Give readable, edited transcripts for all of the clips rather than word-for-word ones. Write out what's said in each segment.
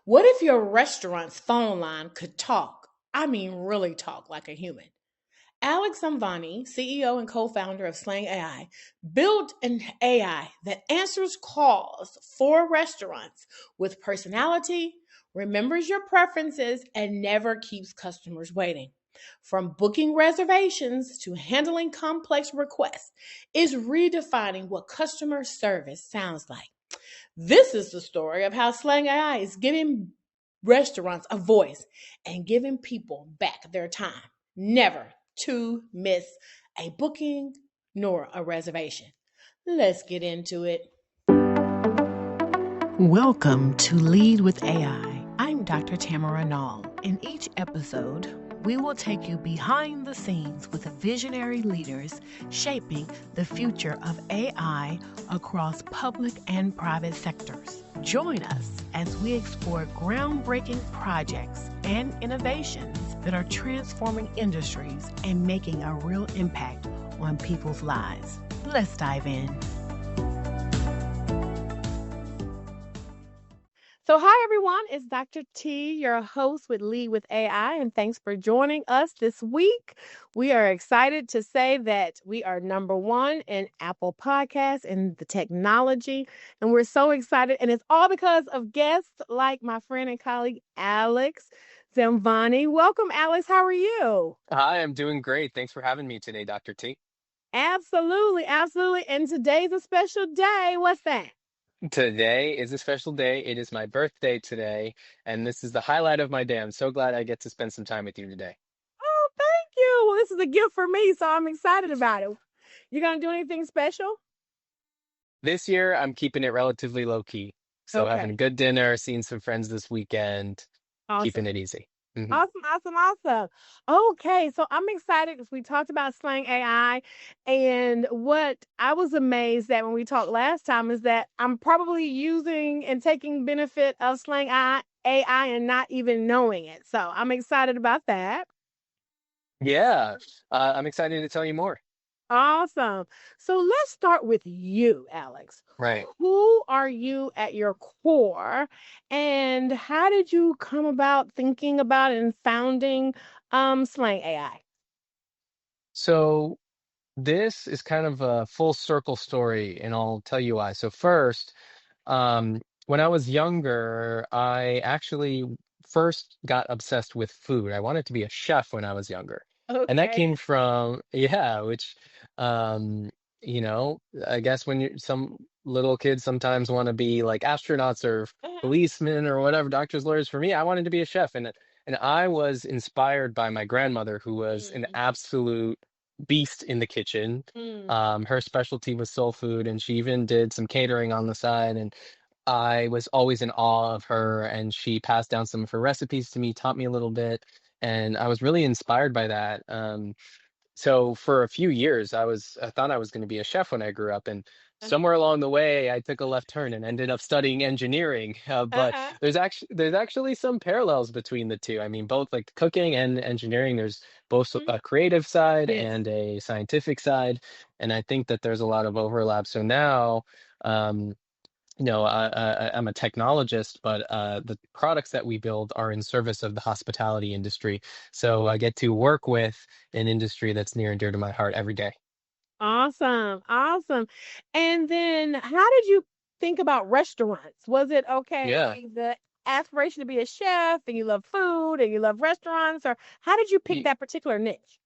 What if your restaurant's phone line could talk? I mean, really talk like a human. Alex Sambvani, CEO and co founder of Slang AI, built an AI that answers calls for restaurants with personality, remembers your preferences, and never keeps customers waiting. From booking reservations to handling complex requests, is redefining what customer service sounds like. This is the story of how Slang AI is giving restaurants a voice and giving people back their time, never to miss a booking nor a reservation. Let's get into it. Welcome to Lead with AI. I'm Dr. Tamara Nall. In each episode, we will take you behind the scenes with visionary leaders shaping the future of AI across public and private sectors. Join us as we explore groundbreaking projects and innovations that are transforming industries and making a real impact on people's lives. Let's dive in. So, hi everyone, it's Dr. T, your host with Lead with AI, and thanks for joining us this week. We are excited to say that we are number one in Apple Podcasts and the technology, and we're so excited, and it's all because of guests like my friend and colleague Alex Sambvani. Welcome, Alex. How are you? Hi, I'm doing great. Thanks for having me today, Dr. T. Absolutely, absolutely. And today's a special day. What's that? Today is a special day. It is my birthday today, and this is the highlight of my day. I'm so glad I get to spend some time with you today. Oh, thank you. Well, this is a gift for me, so I'm excited about it. You gonna do anything special? This year, I'm keeping it relatively low key. So having a Okay. good dinner, seeing some friends this weekend, keeping Awesome. it easy. Awesome, awesome, awesome. Okay, so I'm excited because we talked about Slang AI, and what I was amazed at when we talked last time is that I'm probably using and taking benefit of AI and not even knowing it. So I'm excited about that. Yeah, I'm excited to tell you more. Awesome. So let's start with you, Alex. Right. Who are you at your core, and how did you come about thinking about and founding Slang AI? So this is kind of a full circle story, and I'll tell you why. So first, when I was younger, I actually first got obsessed with food. I wanted to be a chef when I was younger. And that Okay. came from, yeah, which, um, I guess when some little kids sometimes want to be like astronauts or Uh-huh. policemen or whatever, doctors, lawyers. For me, I wanted to be a chef. And I was inspired by my grandmother, who was an Mm, absolute beast in the kitchen. mm. Her specialty was soul food, and she even did some catering on the side. And I was always in awe of her, and she passed down some of her recipes to me, taught me a little bit, and I was really inspired by that. So for a few years, I thought I was going to be a chef when I grew up, and somewhere along the way, I took a left turn and ended up studying engineering. But Uh-uh. there's actually some parallels between the two. I mean, both like cooking and engineering. There's both Mm. a creative side Yes. and a scientific side, and I think that there's a lot of overlap. So now. Um, I'm a technologist, but the products that we build are in service of the hospitality industry. So I get to work with an industry that's near and dear to my heart every day. Awesome. Awesome. And then how did you think about restaurants? Was it okay, Yeah. the aspiration to be a chef and you love food and you love restaurants, or how did you pick Y- that particular niche?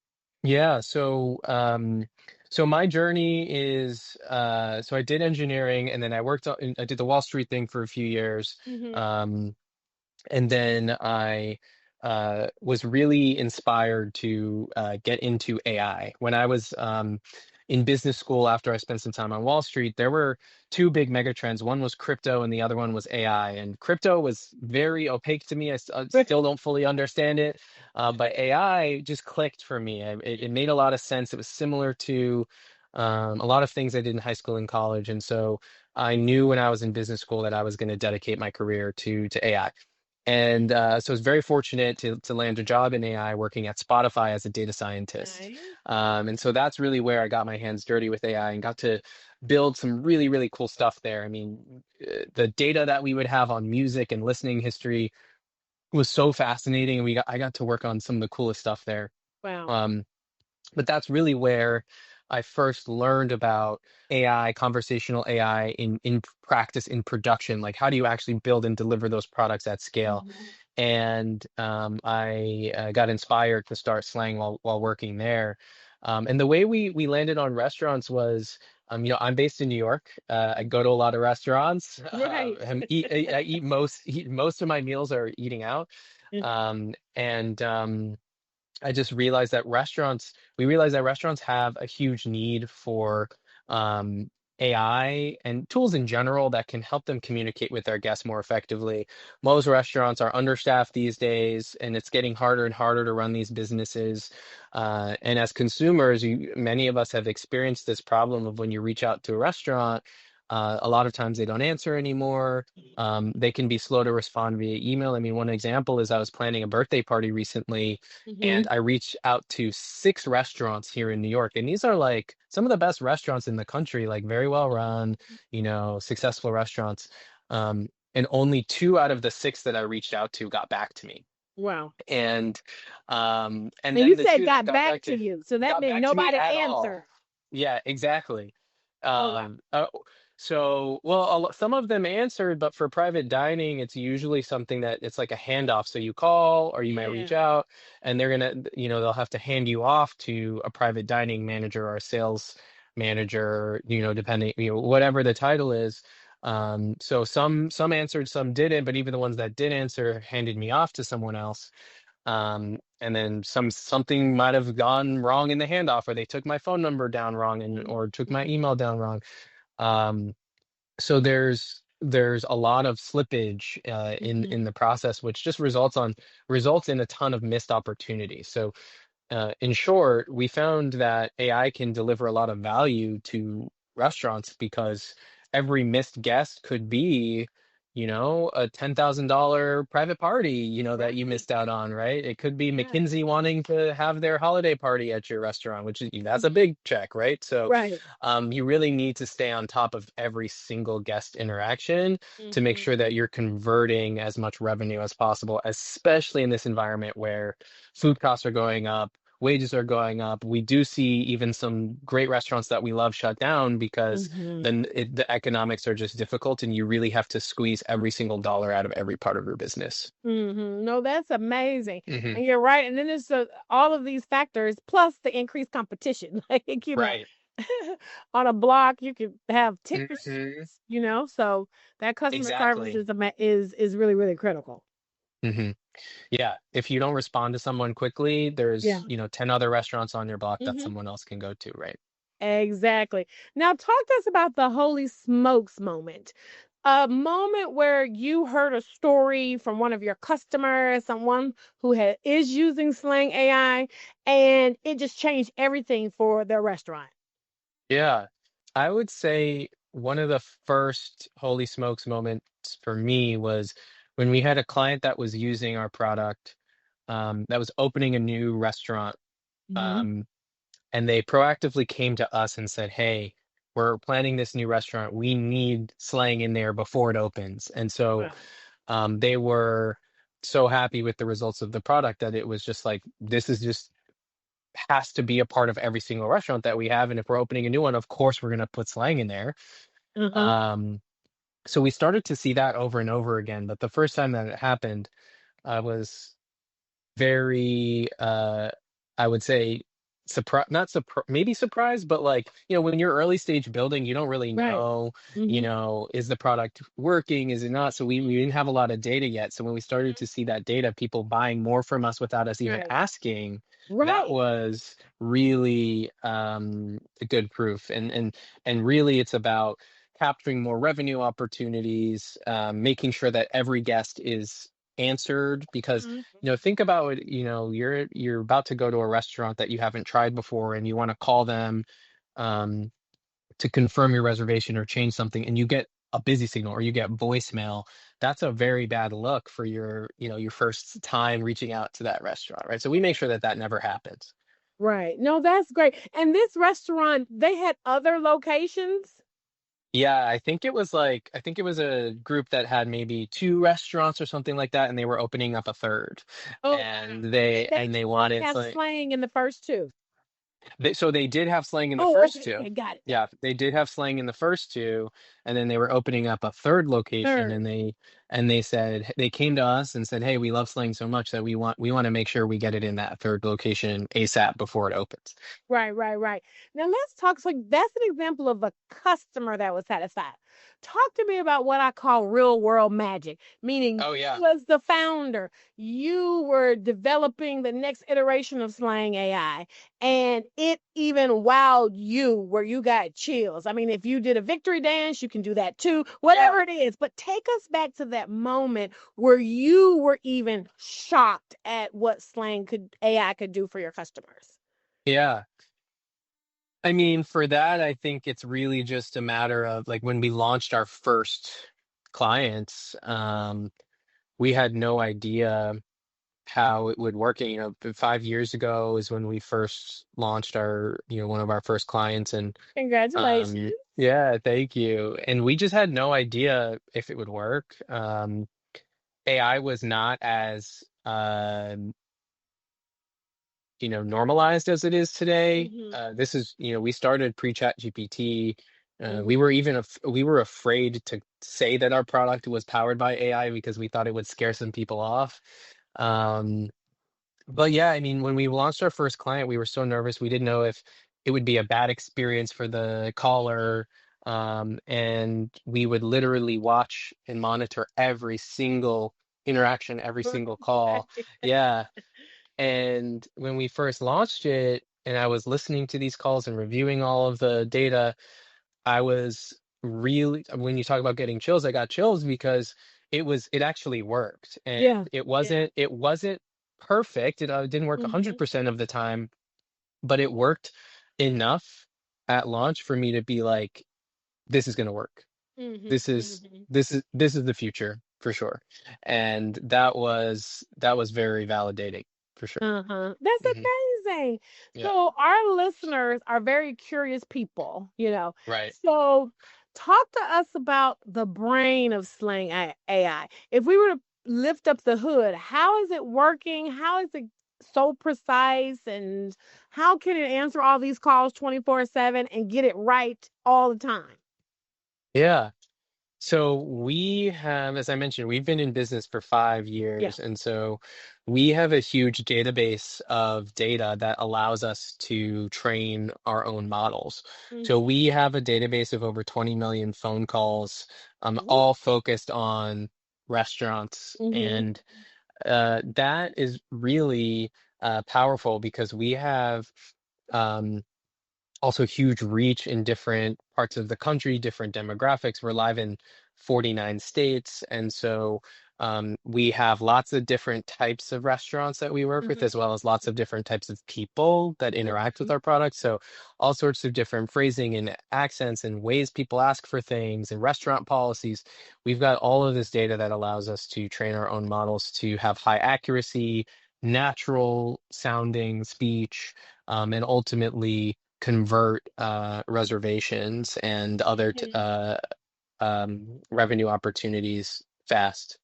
Yeah. So my journey is so I did engineering, and then I did the Wall Street thing for a few years. Mhm. Um, and then I was really inspired to get into AI. When I was in business school, after I spent some time on Wall Street, there were two big mega trends. One was crypto, and the other one was AI. And crypto was very opaque to me. I still don't fully understand it, but AI just clicked for me. It made a lot of sense. It was similar to a lot of things I did in high school and college, and so I knew when I was in business school that I was going to dedicate my career to AI. And so I was very fortunate to land a job in AI working at Spotify as a data scientist. Nice. And so that's really where I got my hands dirty with AI and got to build some really, really cool stuff there. I mean, the data that we would have on music and listening history was so fascinating. And I got to work on some of the coolest stuff there. Wow. Um, but that's really where I first learned about AI, conversational AI in practice, in production. Like, how do you actually build and deliver those products at scale? Mhm. And I got inspired to start Slang while working there. And the way we landed on restaurants was, I'm based in New York. I go to a lot of restaurants. Right. I eat most of my meals are eating out. And I just realized that we realized that restaurants have a huge need for um, AI and tools in general that can help them communicate with their guests more effectively. Most restaurants are understaffed these days, and it's getting harder and harder to run these businesses. And as consumers, many of us have experienced this problem of when you reach out to a restaurant, a lot of times they don't answer anymore. They can be slow to respond via email. I mean, one example is I was planning a birthday party recently and Mhm. I reached out to 6 restaurants here in New York. And these are like some of the best restaurants in the country, like very well run, successful restaurants. And only 2 out of the 6 that I reached out to got back to me. Wow. And and And you then the said two that got got back back to to you. So that got meant back to me nobody at all. answered. Yeah, exactly. Oh wow. Um, uh, so, well, some of them answered, but for private dining, it's usually something that it's like a handoff. So you call or you might reach Yeah. out and they'll have to hand you off to a private dining manager or a sales manager, depending, whatever the title is. So some answered, some didn't, but even the ones that did answer handed me off to someone else. And then something might have gone wrong in the handoff, or they took my phone number down wrong and or took my email down wrong. Um, so there's a lot of slippage in Mhm. the process, which just results in a ton of missed opportunities. So in short, we found that AI can deliver a lot of value to restaurants because every missed guest could be, a $10,000 private party, that you Right. missed out on, right? It could be Yeah. McKinsey wanting to have their holiday party at your restaurant, which is that's a Mhm. big check, right? So Right. you really need to stay on top of every single guest interaction to make Mhm. sure that you're converting as much revenue as possible, especially in this environment where food costs are going up, wages are going up. We do see even some great restaurants that we love shut down because Mhm. then the economics are just difficult and you really have to squeeze every single dollar out of every part of your business. No, that's amazing. Hmm. And you're right. And then there's all of these factors plus the increased competition. Like, Right. on a block, you could have tickers, Hmm. so that customer service Exactly. is really, really critical. Hmm. Yeah. If you don't respond to someone quickly, Yeah. there's, 10 other restaurants on your block that Hmm. someone else can go to, right? Exactly. Now, talk to us about the holy smokes moment. A moment where you heard a story from one of your customers, someone who is using Slang AI, and it just changed everything for their restaurant. Yeah. I would say one of the first holy smokes moments for me was when we had a client that was using our product, that was opening a new restaurant. Hmm. Um, and they proactively came to us and said, "Hey, we're planning this new restaurant. We need slang in there before it opens." And so Wow. they were so happy with the results of the product that it was just like, this is just has to be a part of every single restaurant that we have. And if we're opening a new one, of course we're going to put slang in there. Uh-huh. Um, so we started to see that over and over again. But the first time that it happened, I was very I would say surprised, not surprised, maybe surprised, but like, when you're early stage building, you don't really Right. know, Hmm. is the product working, is it not? So we didn't have a lot of data yet. So when we started to see that data, people buying more from us without us even Right. asking, that Right. was really a good proof. And really it's about capturing more revenue opportunities, making sure that every guest is answered because Mhm. think about it, you're about to go to a restaurant that you haven't tried before and you want to call them um, to confirm your reservation or change something and you get a busy signal or you get voicemail, that's a very bad look for your, you know, your first time reaching out to that restaurant, right? So we make sure that that never happens. Right. No, that's great. And this restaurant, they had other locations? Yeah, I think it was a group that had maybe two restaurants or something like that, and they were opening up a third. Oh, wow. And And they and did they not wanted have like slang in the first two. so they did have slang in the Oh, first okay, two. okay, got it, got Yeah, they did have slang in the first two, and then they were opening up a third it. location, Third. and they said they came to us and said, "Hey, we love slang so much that we want to make sure we get it in that third location ASAP before it opens." Right, right, right. Now let's talk. So that's an example of a customer that was satisfied. Talk to me about what I call real world magic, meaning Oh you yeah. was the founder. You were developing the next iteration of Slang AI, and it even wowed you where you got chills. I mean, if you did a victory dance, you can do that too, whatever it is. But take us back to that moment where you were even shocked at what Slang could AI could do for your customers. Yeah. I mean, for that, I think it's really just a matter of like when we launched our first clients, we had no idea how it would work. And, you know, 5 years ago is when we first launched our, you know, one of our first clients. And Congratulations. yeah, thank you. And we just had no idea if it would work. AI was not as you know, normalized as it is today. Mhm. This is, you know, we started pre-chat GPT. We Mhm. were we were afraid to say that our product was powered by AI because we thought it would scare some people off. Um, but yeah, I mean, when we launched our first client, we were so nervous. We didn't know if it would be a bad experience for the caller. And we would literally watch and monitor every single interaction, every single call. Right. Yeah. And when we first launched it, and I was listening to these calls and reviewing all of the data, I was really, when you talk about getting chills, I got chills because it actually worked. And Yeah. Yeah. it wasn't perfect. It didn't work Mhm. 100% of the time, but it worked enough at launch for me to be like, this is going to work. Mhm. This is Mhm. this is the future for sure. And that was very validating for sure. Uh-huh. That's Hmm. amazing. Yeah. So our listeners are very curious people, you know. Right. So talk to us about the brain of Slang AI. If we were to lift up the hood, how is it working? How is it so precise and how can it answer all these calls 24/7 and get it right all the time? Yeah. So we have, as I mentioned, we've been in business for five Yeah. years. And so we have a huge database of data that allows us to train our own models. So Mhm. we have a database of over 20 million phone calls, Ooh. all focused on restaurants. Mhm. And that is really powerful because we have um, also huge reach in different parts of the country, different demographics. We're live in 49 states. And so we have lots of different types of restaurants that we work with, Mhm. as well as lots of different types of people that interact with Mhm. our products. So all sorts of different phrasing and accents and ways people ask for things and restaurant policies. We've got all of this data that allows us to train our own models to have high accuracy, natural sounding speech, and ultimately convert reservations and other Mhm. revenue opportunities fast.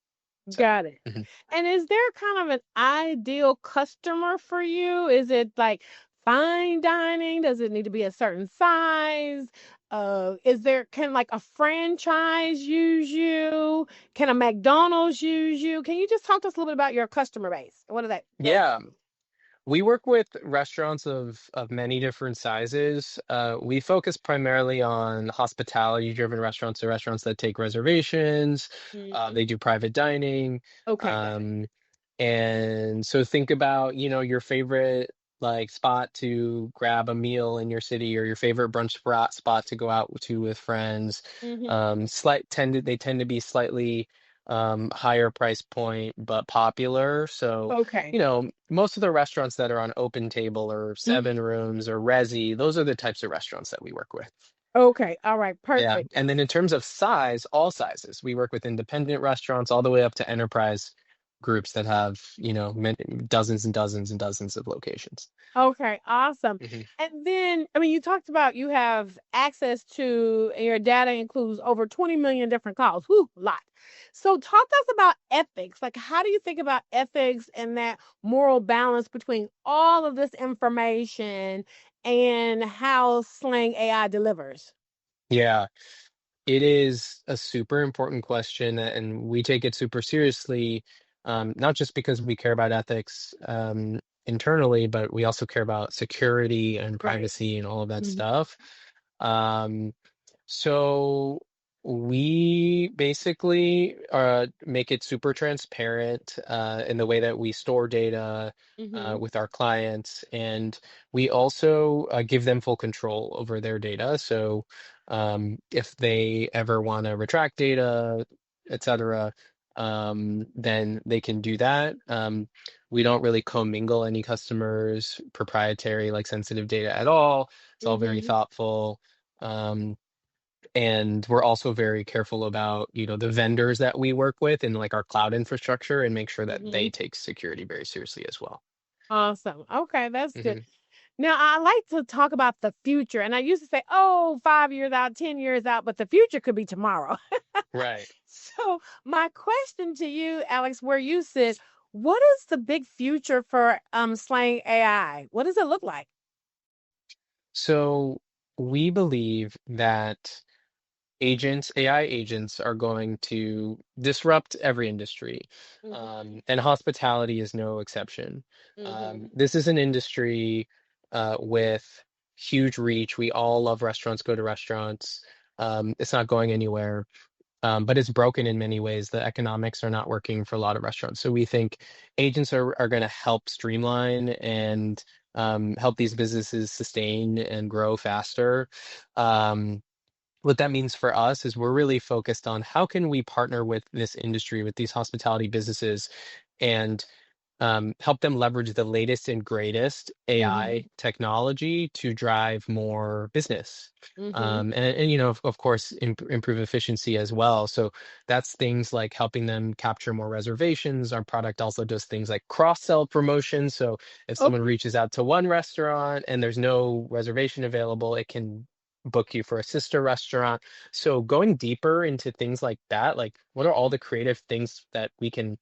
So, Got it. mhm. And is there kind of an ideal customer for you? Is it like fine dining? Does it need to be a certain size? Is there can like a franchise use you? Can a McDonald's use you? Can you just talk to us a little bit about your customer base? What do those Yeah, people? we work with restaurants of many different sizes. We focus primarily on hospitality-driven restaurants, so restaurants that take reservations. Mhm. They do private dining. Okay, got it. Um, and so think about, you know, your favorite like spot to grab a meal in your city or your favorite brunch spot to go out to with friends. Hmm. They tend to be slightly higher price point but popular. So Okay. you know, most of the restaurants that are on Open Table or Mm. Seven Rooms or Resi, those are the types of restaurants that we work with. Okay. All right. Yeah. Perfect. And then in terms of size, all sizes, we work with independent restaurants all the way up to enterprise groups that have, dozens and dozens and dozens of locations. Okay, awesome. Mhm. And then, I mean, you talked about you have access to, and your data includes over 20 million different calls. Whew, a lot. So, talk to us about ethics. Like, how do you think about ethics and that moral balance between all of this information and how Slang AI delivers? Yeah. It is a super important question, and we take it super seriously, not just because we care about ethics internally, but we also care about security and Right. privacy and all of that Hmm. stuff. Um, so we basically make it super transparent in the way that we store data Hmm. with our clients, and we also give them full control over their data. So if they ever want to retract data, etc., then they can do that. We don't really commingle any customers' proprietary, like sensitive data at all. It's all very Hmm. thoughtful. Um, and we're also very careful about, the vendors that we work with and like our cloud infrastructure and make sure that Hmm. they take security very seriously as well. Awesome. Okay, that's good. Hmm. Now, I like to talk about the future, and I used to say, oh, 5 years out, 10 years out, but the future could be tomorrow. Right. So, my question to you, Alex, where you sit, what is the big future for Slang AI? What does it look like? So we believe that AI agents are going to disrupt every industry, Hmm. and hospitality is no exception. Hmm. This is an industry with huge reach. We all love restaurants, go to restaurants. It's not going anywhere, but it's broken in many ways. The economics are not working for a lot of restaurants. So we think agents are going to help streamline and help these businesses sustain and grow faster. Um, what that means for us is we're really focused on how can we partner with this industry, with these hospitality businesses, and help them leverage the latest and greatest Hmm. AI technology to drive more business. Hmm. And of course, improve efficiency as well. So that's things like helping them capture more reservations. Our product also does things like cross-sell promotions. So if someone Okay. reaches out to one restaurant and there's no reservation available, it can book you for a sister restaurant. So going deeper into things like that, like what are all the creative things that we can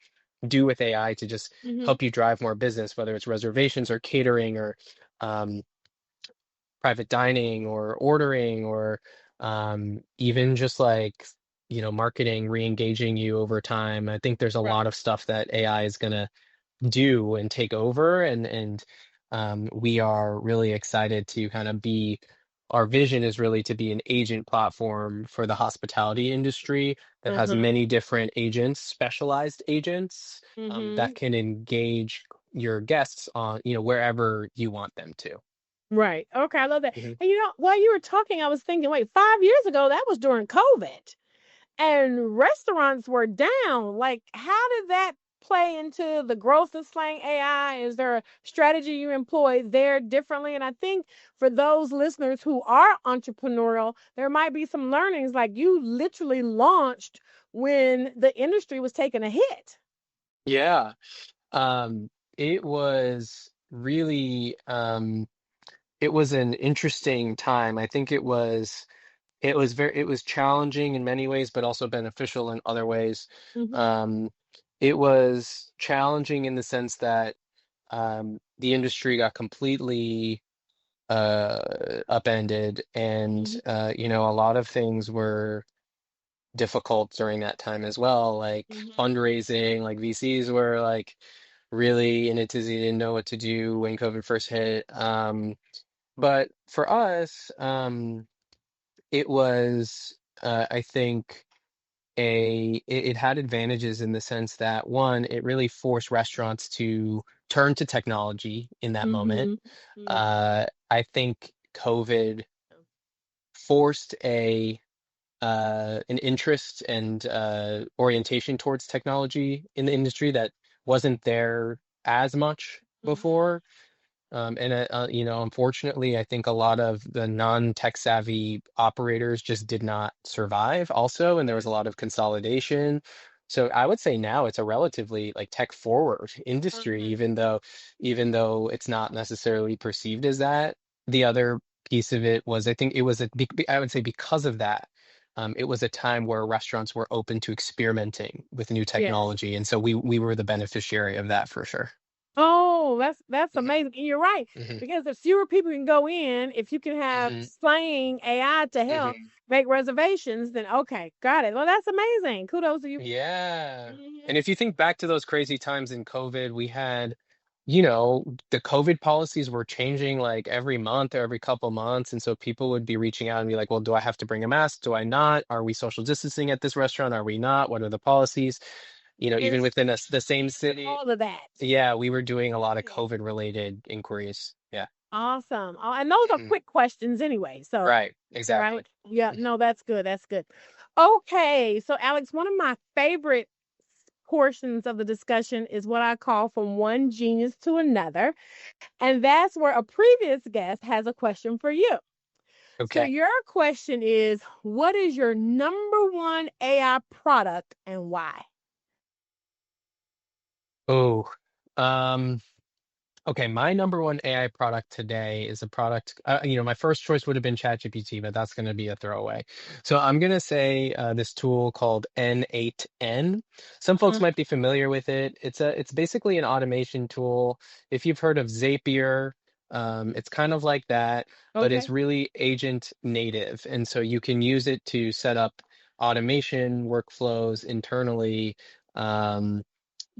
do with AI to just Hmm. help you drive more business, whether it's reservations or catering or um, private dining or ordering or even just like, marketing, re-engaging you over time. I think there's a Right. lot of stuff that AI is going to do and take over and we are really excited to kind of be our vision is really to be an agent platform for the hospitality industry that has Uh-huh. many different agents, specialized agents that Hmm. can engage your guests on, wherever you want them to. Right. Okay, I love that. Mhm. And while you were talking, I was thinking, wait, 5 years ago, that was during COVID. And restaurants were down. Like, how did that play into the growth of Slang AI? Is there a strategy you employ there differently? And I think for those listeners who are entrepreneurial, there might be some learnings. Like, you literally launched when the industry was taking a hit. Yeah. Um, it was really it was an interesting time. I think it was challenging in many ways, but also beneficial in other ways. Hmm. Um, it was challenging in the sense that the industry got completely upended, and Hmm. a lot of things were difficult during that time as well, like Hmm. fundraising, like VCs were like really in a tizzy, didn't know what to do when COVID first hit. But for us, it was, I think, it had advantages in the sense that one, it really forced restaurants to turn to technology in that moment. Hmm. Hmm. I think COVID forced an interest and orientation towards technology in the industry that wasn't there as much Hmm. before. Unfortunately, I think a lot of the non-tech savvy operators just did not survive also, and there was a lot of consolidation. So I would say now it's a relatively like tech forward industry, Mhm. even though it's not necessarily perceived as that. The other piece of it was I think it was I would say because of that, it was a time where restaurants were open to experimenting with new Yes. technology, and so we were the beneficiary of that for sure. Oh, that's Mhm, amazing. And you're right. mhm, Because if fewer people can go in, if you can have mhm, Slang AI to help mhm. make reservations, then okay, got it. Well, that's amazing. Kudos to you. Yeah. Mhm. And if you think back to those crazy times in COVID, we had, the COVID policies were changing like every month or every couple months. And so people would be reaching out and be like, well, do I have to bring a mask? Do I not? Are we social distancing at this restaurant? Are we not? What are the policies? And Even within us, the same answer city. all of that. Yeah, we were doing a lot of Yeah. COVID related inquiries. Yeah. Awesome. Oh, and those are Mhm. quick questions anyway. So, Right. Exactly. right? Yeah, Mhm. no, that's good. That's good. Okay. So, Alex, one of my favorite portions of the discussion is what I call from one genius to another. And that's where a previous guest has a question for you. So, Okay. your question is, what is your number one AI product and why? Oh, um, okay, my number one AI product today is a product. My first choice would have been ChatGPT, but that's going to be a throwaway. So I'm going to say this tool called N8N. Some folks Mhm. might be familiar with it. It's basically an automation tool. If you've heard of Zapier, it's kind of like that, but it's Okay. really agent native, and so you can use it to set up automation workflows internally. Um,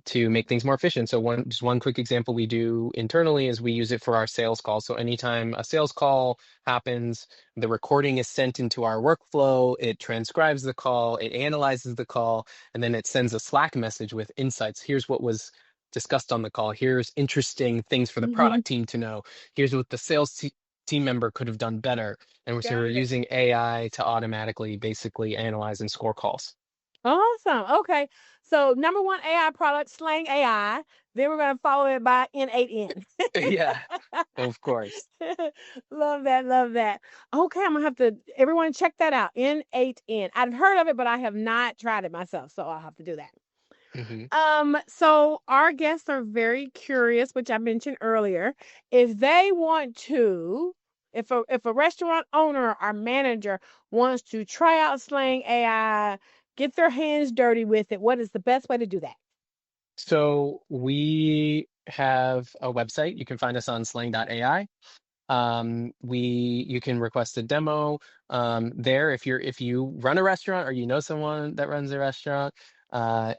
to make things more efficient. So just one quick example we do internally is we use it for our sales calls. So anytime a sales call happens, the recording is sent into our workflow, it transcribes the call, it analyzes the call, and then it sends a Slack message with insights. Here's what was discussed on the call. Here's interesting things for the Hmm. product team to know. Here's what the team member could have done better. And so we're Got it. using AI to automatically basically analyze and score calls. Awesome. Okay. So number one AI product, Slang AI. Then we're gonna follow it by N8N. Yeah, of course. Love that. Love that. Okay, I'm gonna have to everyone check that out. N8N. I've heard of it, but I have not tried it myself, so I'll have to do that. Mhm. So our guests are very curious, which I mentioned earlier. If they want to, if a restaurant owner or manager wants to try out Slang AI, get their hands dirty with it, what is the best way to do that? So we have a website. You can find us on slang.ai. We You can request a demo there if you run a restaurant or you know someone that runs a restaurant.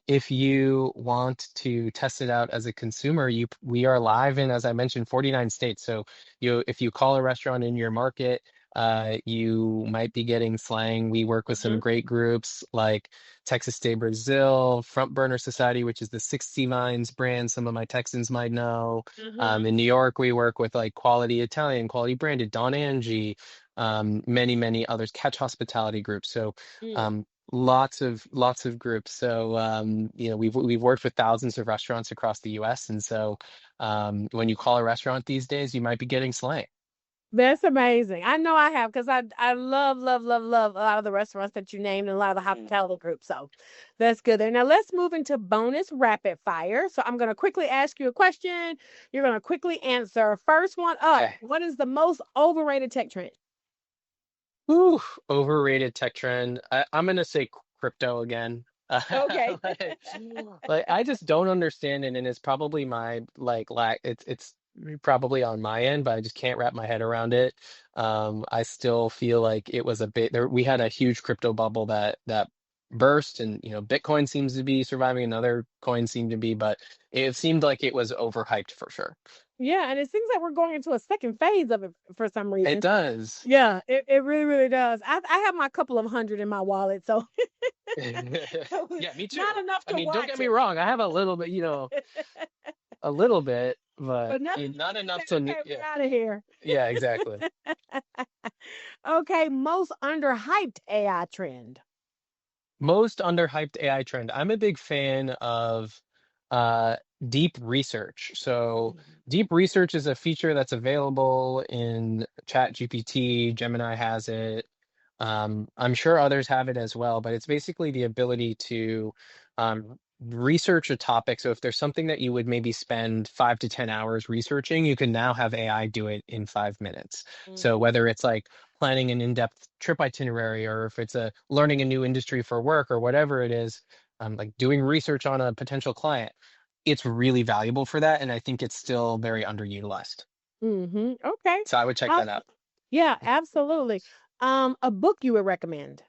If you want to test it out as a consumer, we are live in, as I mentioned, 49 states. So if you call a restaurant in your market, you might be getting slang. We work with some Hmm. great groups like Texas Day Brazil, Front Burner Society, which is the 60 Vines brand some of my Texans might know. Hmm. In New York, we work with like Quality Italian, Quality Branded, Don Angie, many others, Catch Hospitality Group. So Mm. um, lots of groups. So we've worked with thousands of restaurants across the U.S. And so when you call a restaurant these days, you might be getting slang. That's amazing. I know I have because I love a lot of the restaurants that you named and a lot of the hospitality groups. So that's good there. Now let's move into bonus rapid fire. So I'm gonna quickly ask you a question. You're gonna quickly answer. First one up. Okay. What is the most overrated tech trend? Ooh, overrated tech trend. I'm gonna say crypto again. Okay. Like, I just don't understand it, and it's probably my like lack. It's probably on my end, but I just can't wrap my head around it. I still feel like it was a bit there. We had a huge crypto bubble that burst, and Bitcoin seems to be surviving, and other coins seem to be, but it seemed like it was overhyped for sure. Yeah, and it seems like we're going into a second phase of it for some It reason. does. Yeah, it really, really does. I have my couple of hundred in my wallet, so Yeah, me not too. enough I to mean, don't watch get me it. wrong. I have a little bit, a little bit, but But nothing not enough to enough say, to, okay, yeah, we're out of here. yeah, exactly. Okay, most underhyped AI trend. Most underhyped AI trend. I'm a big fan of uh, deep research. So deep research is a feature that's available in ChatGPT. Gemini has it. I'm sure others have it as well, but it's basically the ability to research a topic. So if there's something that you would maybe spend 5 to 10 hours researching, you can now have AI do it in 5 minutes. So Mm-hmm. whether it's like planning an in-depth trip itinerary, or if it's a learning a new industry for work, or whatever it is, like doing research on a potential client, it's really valuable for that. And I think it's still very underutilized. Mm-hmm. Okay. So I would check How, that out. yeah, absolutely. A book you would recommend?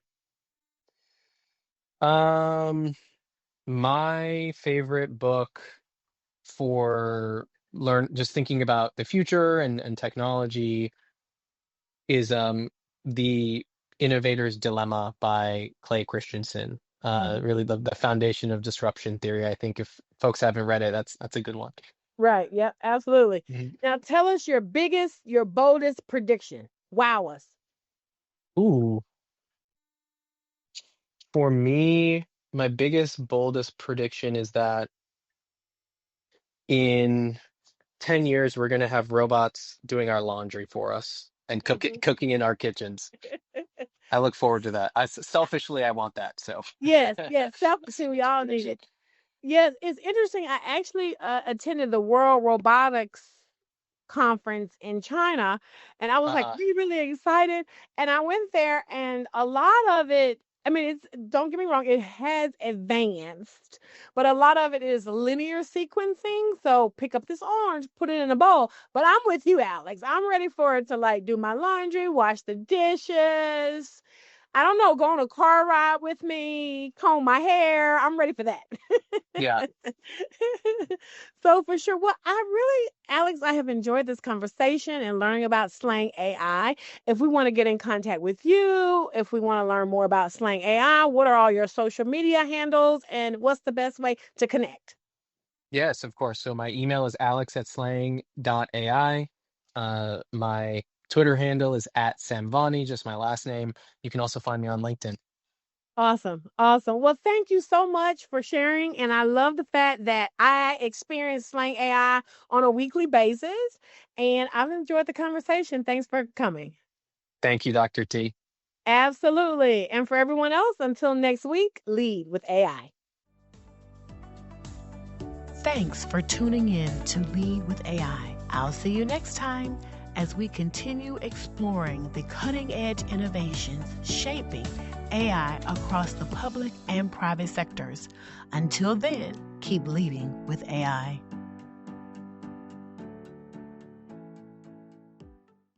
Um, my favorite book for learn just thinking about the future and technology is The Innovator's Dilemma by Clay Christensen. Mhm. Really the foundation of disruption theory. I think if folks haven't read it, that's a good one. Right. Yeah, absolutely. Mhm. Now tell us your biggest, your boldest prediction. Wow us. Ooh, for me, my biggest, boldest prediction is that in 10 years, we're going to have robots doing our laundry for us and Mhm. cooking in our kitchens. I look forward to that. Selfishly, I want that. So, Yes, yes. Self-esteem, we all need it. Yes, it's interesting. I actually attended the World Robotics conference in China, and I was like uh-huh. really, really excited. And I went there, and a lot of it, I mean, it's don't get me wrong, it has advanced, but a lot of it is linear sequencing. So pick up this orange, put it in a bowl. But I'm with you, Alex. I'm ready for it to like do my laundry, wash the dishes. I don't know, go on a car ride with me, comb my hair. I'm ready for that. Yeah. So for sure. Well, I really, Alex, I have enjoyed this conversation and learning about Slang AI. If we want to get in contact with you, if we want to learn more about Slang AI, what are all your social media handles and what's the best way to connect? Yes, of course. So my email is alex@slang.ai. My Twitter handle is @Sambvani, just my last name. You can also find me on LinkedIn. Awesome. Awesome. Well, thank you so much for sharing. And I love the fact that I experience Slang AI on a weekly basis. And I've enjoyed the conversation. Thanks for coming. Thank you, Dr. T. Absolutely. And for everyone else, until next week, lead with AI. Thanks for tuning in to Lead with AI. I'll see you next time as we continue exploring the cutting edge innovations shaping AI across the public and private sectors. Until then, keep leading with AI.